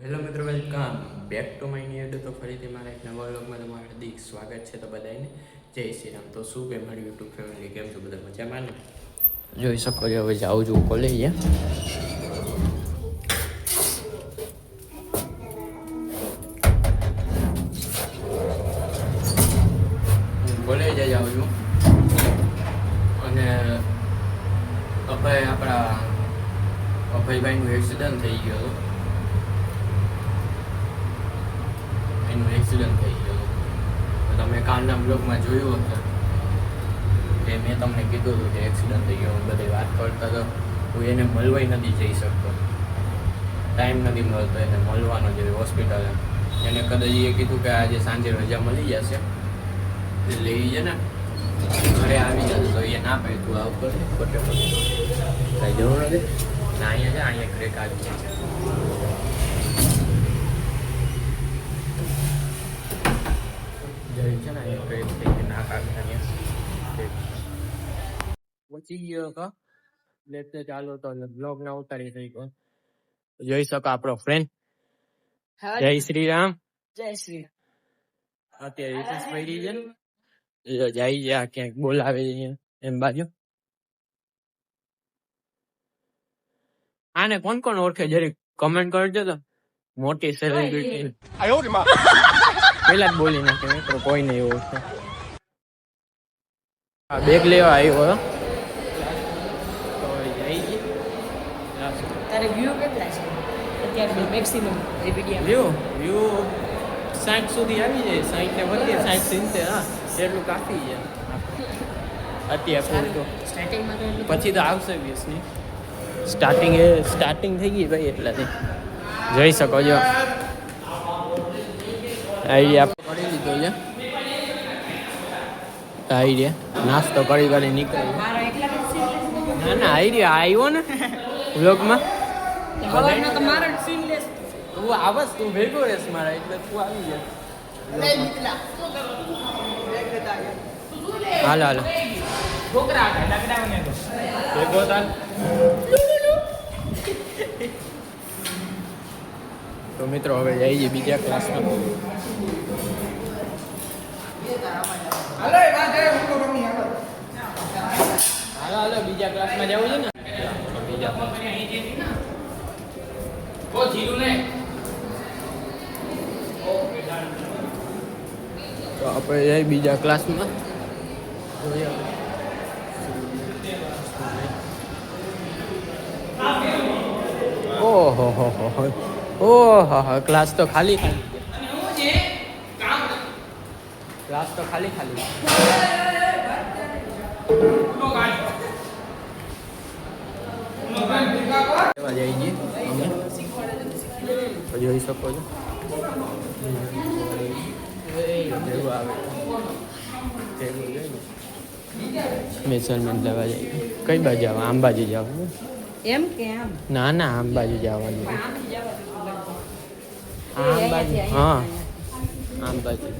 Hello મિત્રો, welcome back to my new YouTube. તો ફરીથી મારા એક નવા વ્લોગમાં તમારું હાર્દિક સ્વાગત છે. તો બધાને જય શ્રી રામ. તો શું કે મારી યુટ્યુબ ફેમિલી કેમ છો બધા મજામાં ને? જોઈ શકો છો હવે જાઉં છું કોલેજ. કોલેજ જાઉં છું અને આપણા અભયભાઈનું એક્સિડન્ટ થઈ ગયો હતો. એનું એક્સિડન્ટ થઈ ગયો તો તમે કાલના બ્લોગમાં જોયું હતું કે મેં તમને કીધું હતું કે એક્સિડન્ટ થઈ ગયો. બધી વાત કરતા તો હું એને મળવાય નથી જઈ શકતો, ટાઈમ નથી મળતો એને મળવાનો જોઈએ હોસ્પિટલે. એને કદાચ એ કીધું કે આજે સાંજે રજા મળી જશે એટલે એ છે ને ઘરે આવી જશે. તો એ ના પાડે તું આવું કરે ખોટે ખોટે કાંઈ જરૂર નથી ના. અહીંયા છે, અહીંયા ક્રેક આવી જાય છે. છે ને અહીંયા ક્રેક થઈ ગઈ નાક આવી પહોંચી ગયો હતો એટલે ચાલો તો બ્લોગ ના ઉતારી થઈ ગયો. જોઈ શકો આપણો ફ્રેન્ડ. જય શ્રી રામ. જય શ્રી અત્યારે રિસર્ચ પડી છે ને જાય છે આ ક્યાંક બોલાવે છે એમ બાજુ. આને કોણ કોણ ઓળખે જરીક કમેન્ટ કરજો તો. મોટી સેલિબ્રિટી પેલા જ બોલી નાખે મિત્રો, કોઈ નહીં ઓળખે. આ બેગ લેવા આવ્યો તો તારે વ્યૂ કેટલા છે અત્યારે મેક્સિમમ એ વ્યૂ 60 સુધી આવી જાય. 60 ને વધીએ 60 70 હા એટલું કાફી છે અત્યારે. તો પછી તો આવશે 20 ની સ્ટાર્ટિંગ થઈ ગઈ ભાઈ એટલાથી. જોઈ શકો છો આઈડિયા કરી લીધો છે. આઈડિયા નાસ્તો કરી નીકળી. ના ના આઈડિયા આવ્યો ને વ્લોગમાં. તું આવસ તું ભેગો રહેશ મારા એટલે તું આવી જાય. હાલો ભેગો તાલ. તો મિત્રો હવે જઈએ બીજા ક્લાસમાં. હાલો બીજા ક્લાસમાં જવું છે ને. બીજા તો આપણે જઈએ બીજા ક્લાસમાં. ઓહો ઓહો ક્લાસ તો ખાલી ક્લાસ તો ખાલી જઈએ અમે જોઈ શકો છો. મેજરમેન્ટ લેવા જઈએ. કઈ બાજુ આવા? અંબાજી જવાનું એમ કે આમ? ના ના અંબાજી જવાનું. અંબાજી હા અંબાજી.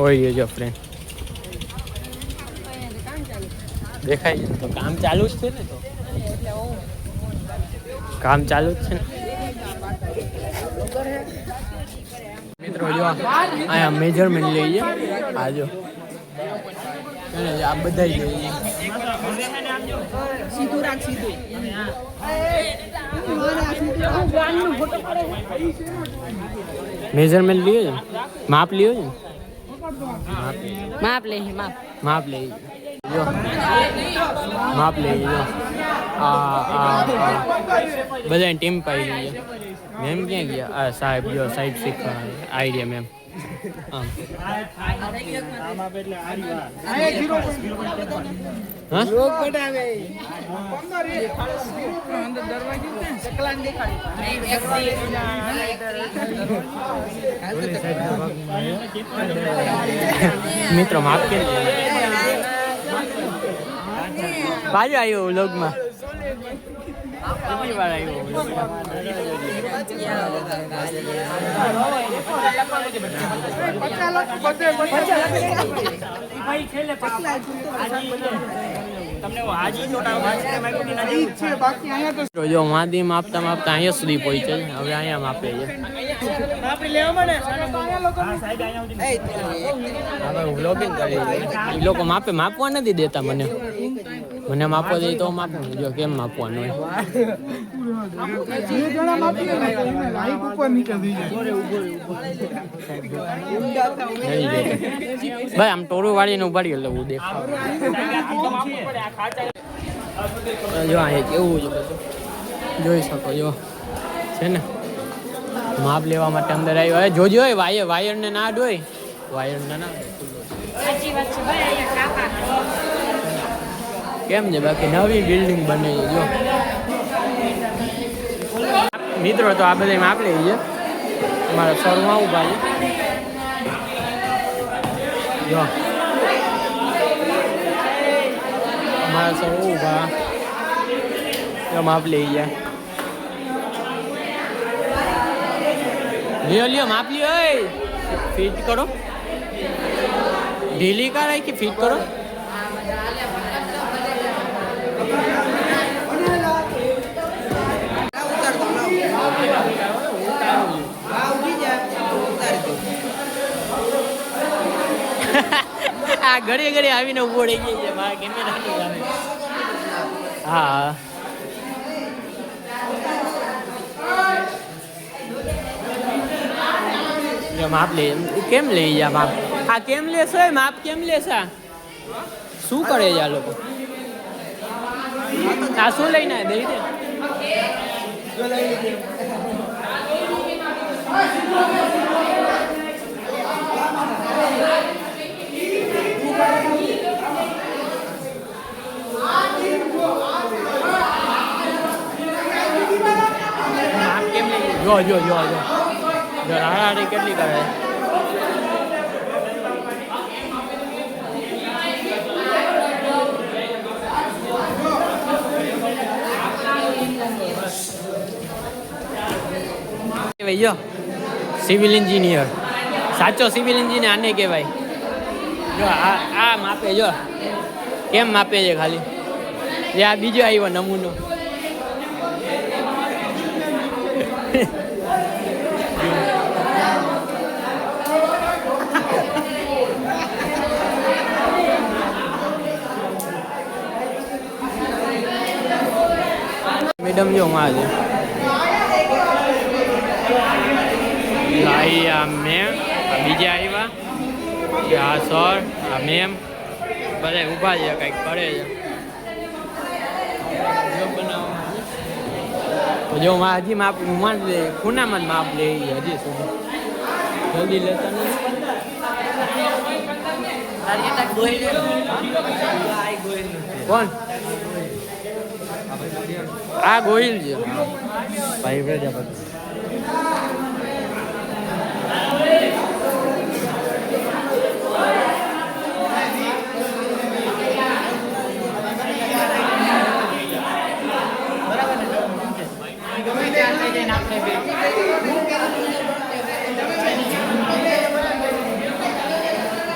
ઓય જો ફ્રેન્ડ દેખાય છે તો કામ ચાલુ જ છે ને. તો કામ ચાલુ જ છે ને મિત્રો. જો અહીંયા મેજરમેન્ટ લઈએ. આ જો આ બધા જોઈએ. મેજરમેન્ટ લીધો છે, માપ લીધો છે. માપ લે માપ લઈ જો માપ લઈ જો. બધા ટીમ પાઈ ગઈ. મેમ ક્યાં ગયા? આ સાહેબ જો સાહેબ શીખવા આઈડિયા મેમ. આમ મિત્રો માફ કરી બાજુ આવ્યો વ્લોગમાં. કેટલી વાર આવ્યો? જો માદી માપતા માપતા અહીંયા સુધી પહોંચે હવે અહીંયા માપે છે. વ્લોગિંગ કરી એ લોકો માપવા નથી દેતા મને માપવા દે તો માપવું. જો કેમ માપવાનું ભાઈ આમ ટોરું વાળીને ઉભાડી એટલે હું દેખાવ. જો અહીંયા કેવું છે બધું જોઈ શકો જો છે ને માપ લેવા માટે અંદર આવ્યો. હવે જોજો વાયર ને ના ડોય વાયર ને ના કેમ છે બાકી નવી બિલ્ડિંગ બને છે. જો મિત્રો તો આ બધા માપ લઈ છે અમારા શોરૂમમાં ઉભા છે. જો અમારા સર ઉભા માપ લઈ ગયા. લ્યો માપ લ્યો ફિટ કરો. ઢીલી કરાય કે ફિટ કરો. આ ઘડી આવીને ઉભો રહી ગઈ છે મારા કેમેરાની સામે. હા માપ લે કેમ લઈ જા માપ? આ કેમ લેશો માપ કેમ લેશે? શું કરે છે આ લોકો? આ શું લઈને દઈ દે. માપ કેમ લઈ જો રાડી કેટલી કરે. જો સિવિલ એન્જિનિયર સાચો સિવિલ એન્જિનિયર આને કહેવાય. જો આ માપે જો કેમ માપે છે ખાલી. જે આ બીજો આવ્યો નમૂનો. મેડમ જો માં છે આ મેમ બીજા આવ્યા આ સર આ મેમ બધા ઊભા છે કંઈક કરે છે. જો હજી માપ લે ખૂનામાં માપ લે હજી સુધી જલ્દી લેતા નથી. કોણ આ ગોહિલ છે ભાઈ પ્રજાપતિ.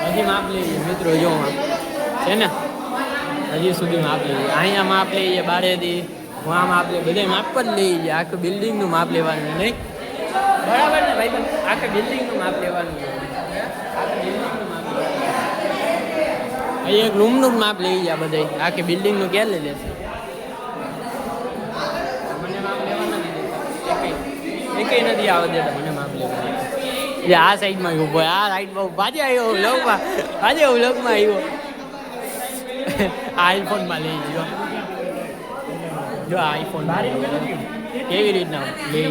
હજી માપ લઈએ મિત્રો જો છે ને હજી સુધી માપ લઈએ. અહીંયા માપ લઈએ બારેથી હું માપ લઈએ બધે માપ જ લઈ જાય. આખું બિલ્ડિંગનું માપ લેવાનું નહીં બરાબર ને ભાઈ? આખા બિલ્ડિંગનું માપ લેવાનું. અહીં એક રૂમનું જ માપ લઈ જાય બધા. આખી બિલ્ડિંગનું ક્યાં લઈ લેશે? મને માપ લેવા નથી દેતા એકેય નથી આવવા દેતા મને માપ લેવા. એ આ સાઈડમાં ઉભો આ સાઈડમાં બાજે આવ્યો વ્લોગમાં આવ્યો. આઈફોનમાં લઈ ગયો. જો આઈફોન કેવી રીતના લઈ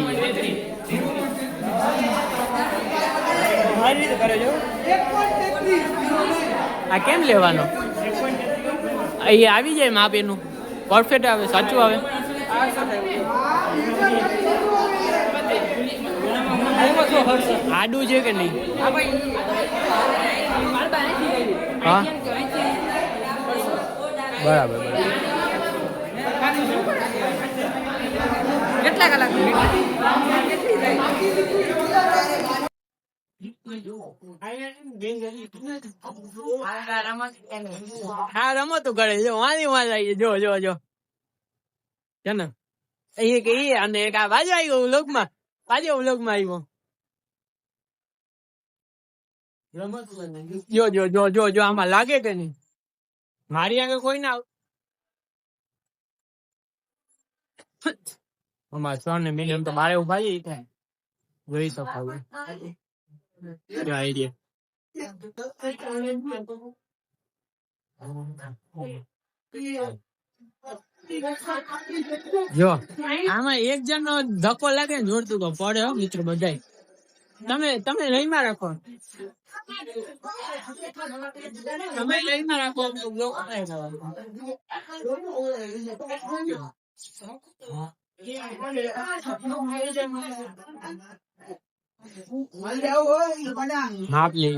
આ કેમ લેવાનો? અહીં આવી જાય માપ એનું પરફેક્ટ આવે સાચું આવે. આડું છે કે નહીં? હા બરાબર કેટલા કલાક હા રમતો કરે જો વાલી વાલ આવી જો જો જો છે ને એ કે અને એક આ બાજુ આવ્યો વ્લોગમાં આવ્યો જો જો જો જો જો આમાં લાગે કે નહીં મારી આગળ કોઈ ના અમારા સર ને મેડમ તો બારે ઉભા છે ત્યાં જોઈ શકો આઈડિયા જો આમાં એક જણ નો ધક્કો લાગે ને જોડતું તો પડે હો મિત્રો બધાય તમે લઈમાં રાખો માપ લઈ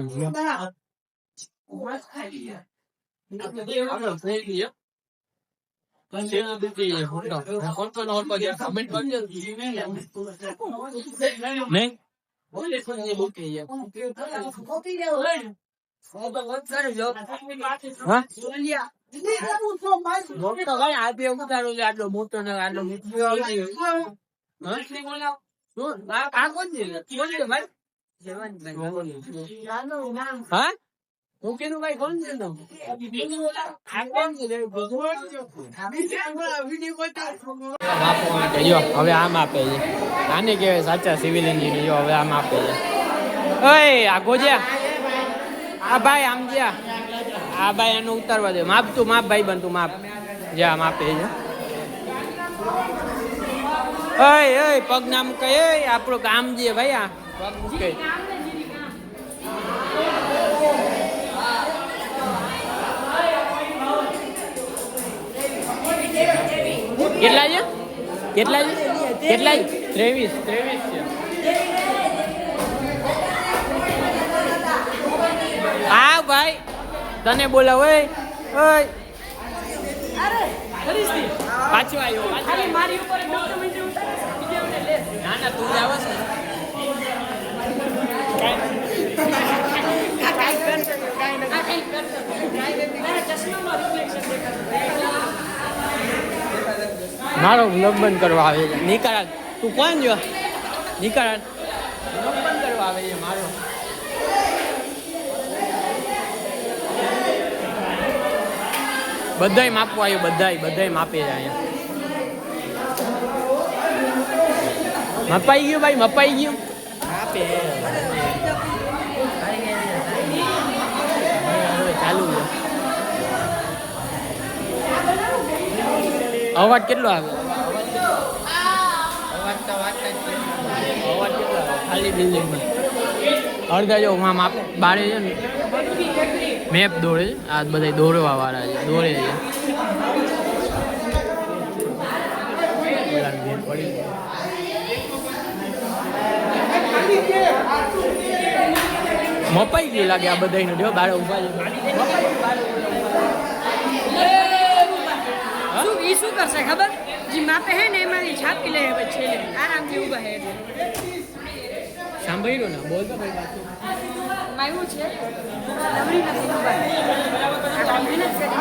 આટલો મોટો ને આટલો હા હું કેનું ભાઈ કોણ છે હવે આમ આપે છે આને કેવાય સાચા સિવિલ એન્જિનિયર જો હવે આમ આપે છે ઓય આ ગોજ્યા આ ભાઈ આમ જ્યા આ ભાઈ એનું ઉતારવા દે માપ તું માપ ભાઈ બન તું માપ જ્યાં આમ આપે છે ઓય ઓય પગ નામ કહે આપણું કામ જે ભાઈ આ પગ મૂકે કેટલા છે કેટલા છે કેટલા 23 છે હા ભાઈ તને બોલાવ ઓય ઓય પાછો આવ્યો મારી ઉપર ના ના તું જાવ મારો વ્લોગ બંધ કરવા આવે છે નિકાળ તું કોણ જો નિકાળ વ્લોગ બંધ કરવા આવે છે મારો બધાય માપવા આવ્યો બધાય માપે છે અહીંયા મપાઈ ગયું ભાઈ મપાઈ ગયું માપે ચાલુ છે અવાજ કેટલો આવે અવાજ કેટલો આવે ખાલી બિલ્ડિંગમાં અડધા જો માપ બારે છે ને મેપ દોડે છે આ બધા દોરવા વાળા છે દોરે છે મપાઈ ગઈ લાગે આ બધા જો બારે ઉભા છે શું કરશે ખબર જે માપે હે ને એમાંથી છાપી લે પછી આરામથી ઉભા હે સાંભળ્યું ને બોલતો ભાઈ એવું છે નબળી નથી ઉભા મહેનત કરી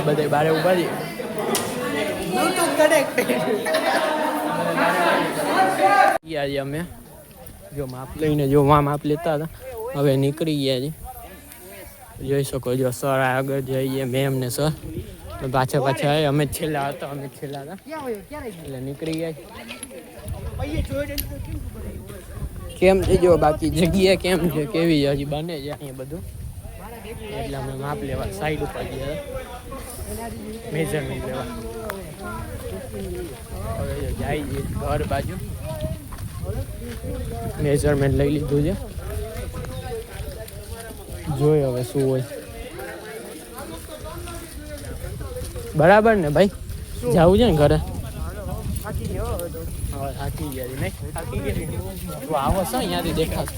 બધા બારે ઉભા છે અમે જો માપ લઈને જો માપ લેતા હતા હવે નીકળી ગયા છે જોઈ શકો છો સર આગળ જઈએ મેમ ને સર પાછા અમે છેલ્લા હતા એટલે નીકળી ગયા કેમ છે જો બાકી જગ્યા કેમ છે કેવી છે હજી બને છે અહીંયા બધું એટલે અમે માપ લેવા સાઈડ ઉપર ગયા મેજરમેન્ટ લેવા હવે જાય છે ઘર બાજુ મેજરમેન્ટ લઈ લીધું છે જોઈ હવે શું હોય બરાબર ને ભાઈ જવું છે ને ઘરે થાકી ગયા આવો છો અહીંયાથી દેખાશે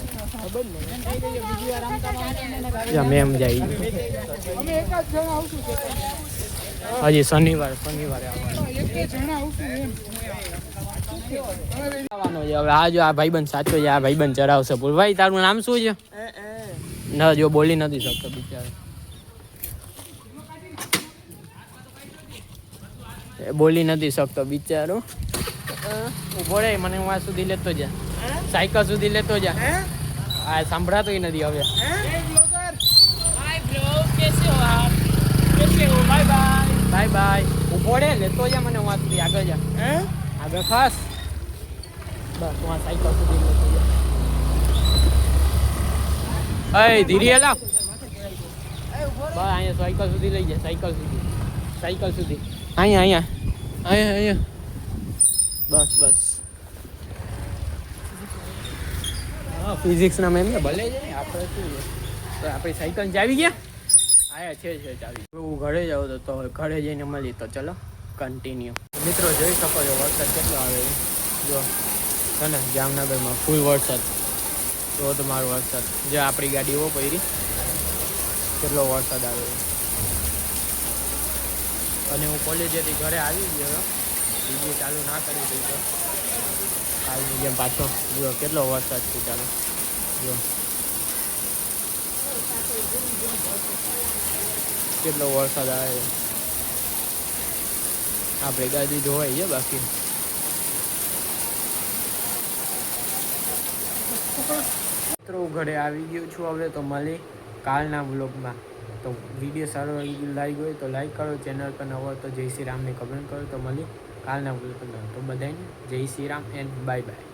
મેમ જાય હજી શનિવારે આવવાનો છે. હવે આ જો આ ભાઈબંધ સાચો છે, આ ભાઈબંધ ચરાવશે. ભાઈ તારું નામ શું છે? ના જો બોલી નથી શકતો બિચારો, બોલી નથી શકતો બિચારો. ઉભો રે, મને હું આ સુધી લેતો જા, સાયકલ સુધી લેતો જા. આ સંભળાતોય નથી હવે. Bye bye. ઉભો રે, લેતો જા મને હું આ સુધી. આગળ જા, આગળ ખાસ. બસ હું આ સાયકલ સુધી લેતો જા. અય ધીરે લાવ. બસ અહીંયા સાયકલ સુધી લઈ જાય, સાયકલ સુધી. અહીંયા. બસ. હા, ફિઝિક્સના મેમ ને ભલે છે. આપણે શું છે, તો આપણી સાયકલ ચાવી ગયા. આયા છે ચાવી. હું ઘરે જાઉં તો ઘરે જઈને મળી. તો ચલો કન્ટિન્યુ. મિત્રો જોઈ શકો છો વરસાદ કેટલો આવે છે. જો છે ને જામનગરમાં ફૂલ વરસાદ, ધોધમાર વરસાદ. જો આપણી ગાડી એવો પડી, કેટલો વરસાદ આવે છે. અને હું કોલેજેથી ઘરે આવી ગયો, વિડીયો ચાલુ ના કરી દીધો કાલની જેમ પાછો. જો કેટલો વરસાદ છે. ચાલો જો કેટલો વરસાદ આવે છે. આપણે ગાડી ધોવાઈ છે બાકી. મિત્રો ઘરે આવી ગયો છું હવે. તો મળી કાલના વ્લોગમાં. તો વિડીયો સારો લાગ્યો હોય તો લાઈક કરો, ચેનલ પર નવો હોય તો જય શ્રી રામને કમેન્ટ કરો. તો મળી કાલના વ્લોગમાં. તો બધાને જય Shri Ram and bye bye.